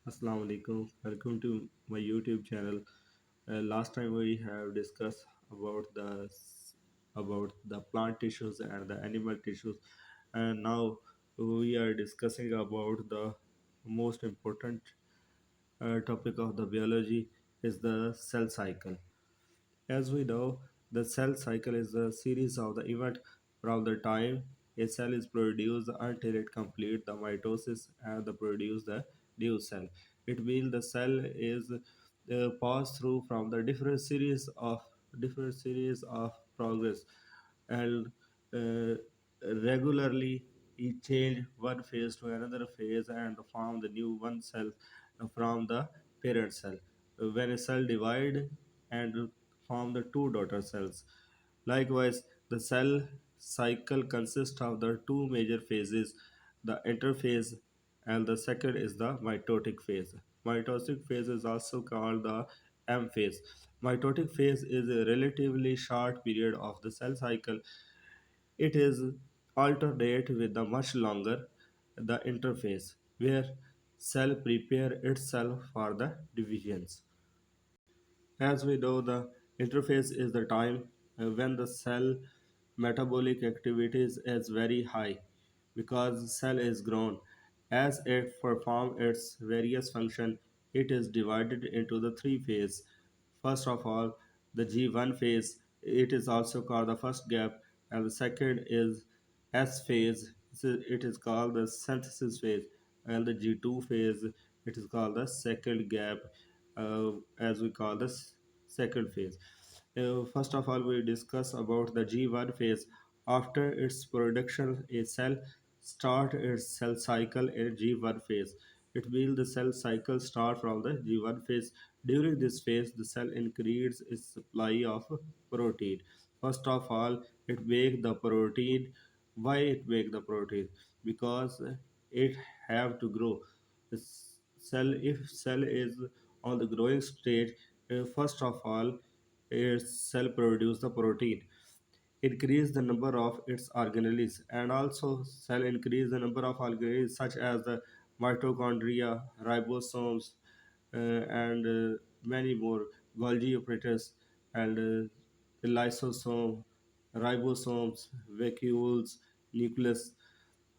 Assalamu alaikum. Welcome to my YouTube channel. Last time we have discussed about the plant tissues and the animal tissues, and now we are discussing about the most important topic of the biology is the cell cycle. As we know, the cell cycle is a series of the event from the time a cell is produced until it completes the mitosis and the produce the new cell. It means the cell is passed through from the different series of progress and uh, regularly it change one phase to another phase and form the new one cell from the parent cell. When a cell divide and form the two daughter cells. Likewise, the cell cycle consists of the two major phases, the interphase and the second is the mitotic phase. Mitotic phase is also called the M phase. Mitotic phase is a relatively short period of the cell cycle. It is alternate with the much longer the interphase where cell prepare itself for the divisions. As we know, the interface is the time when the cell metabolic activities is very high because cell is grown. As it performs its various function, it is divided into the three phases. First of all, the G1 phase, it is also called the first gap, and the second is S phase, it is called the synthesis phase, and the G2 phase, it is called the second gap, as we call this second phase. First of all, we discuss about the G1 phase. After its production, a cell start its cell cycle in G1 phase. It means the cell cycle start from the G1 phase. During this phase, the cell increases its supply of protein. First of all, it make the protein. Why it make the protein? Because it have to grow. The cell, if cell is on the growing stage, first of all, its cell produce the protein, increase the number of its organelles, and also cell increase the number of organelles such as the mitochondria, ribosomes, and many more Golgi operators and the lysosome, ribosomes, vacuoles, nucleus,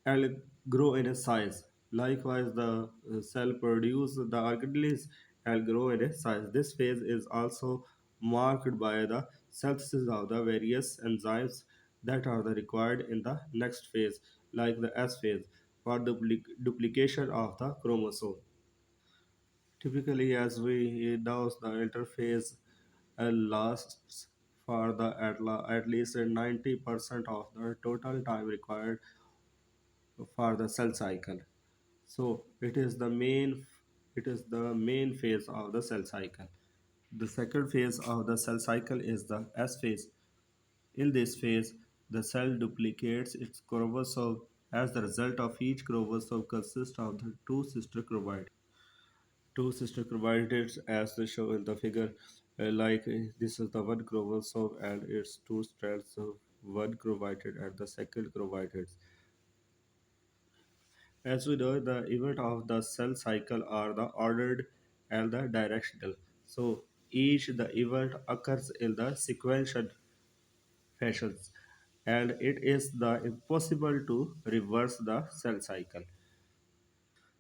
and grow in a size. Likewise, the cell produce the organelles and grow in a size. This phase is also marked by the synthesis of the various enzymes that are the required in the next phase, like the S phase, for the duplication of the chromosome. Typically, as we know, the interphase lasts for at least 90% of the total time required for the cell cycle. So it is the main phase of the cell cycle. The second phase of the cell cycle is the S phase. In this phase, the cell duplicates its chromosome. As the result of each chromosome consists of the two sister chromatids as they show in the figure. This is the one chromosome and its two strands of one chromatid and the second chromatids. As we know, the event of the cell cycle are the ordered and the directional. So each the event occurs in the sequential fashions, and it is the impossible to reverse the cell cycle.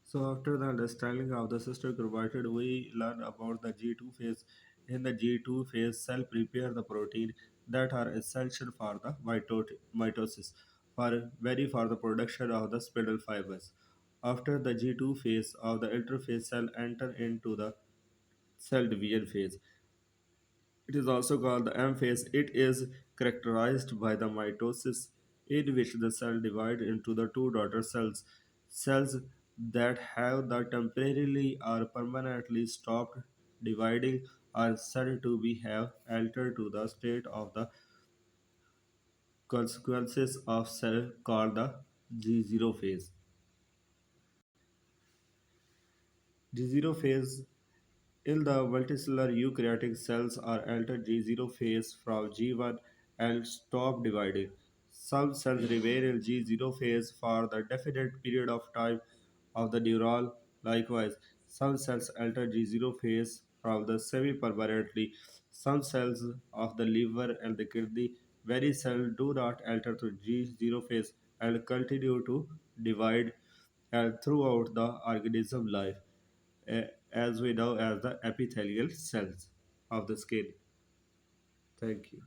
So after the understanding of the sister chromatid, we learn about the G2 phase. In the G2 phase, cell prepare the protein that are essential for the mitosis, for the production of the spindle fibers. After the G2 phase of the interphase, cell enter into the cell division phase. It is also called the M phase. It is characterized by the mitosis, in which the cell divides into the two daughter cells. Cells that have the temporarily or permanently stopped dividing are said to be have altered to the state of the consequences of cell called the G0 phase. G0 phase in the multicellular eukaryotic cells are entered G0 phase from G1 and stop dividing. Some cells remain in G0 phase for the definite period of time of the neuron. Likewise, Some cells enter G0 phase from the semi-permanently. Some cells of the liver and the kidney, many cells do not enter to G0 phase and continue to divide and throughout the organism life, as we know as the epithelial cells of the skin. Thank you.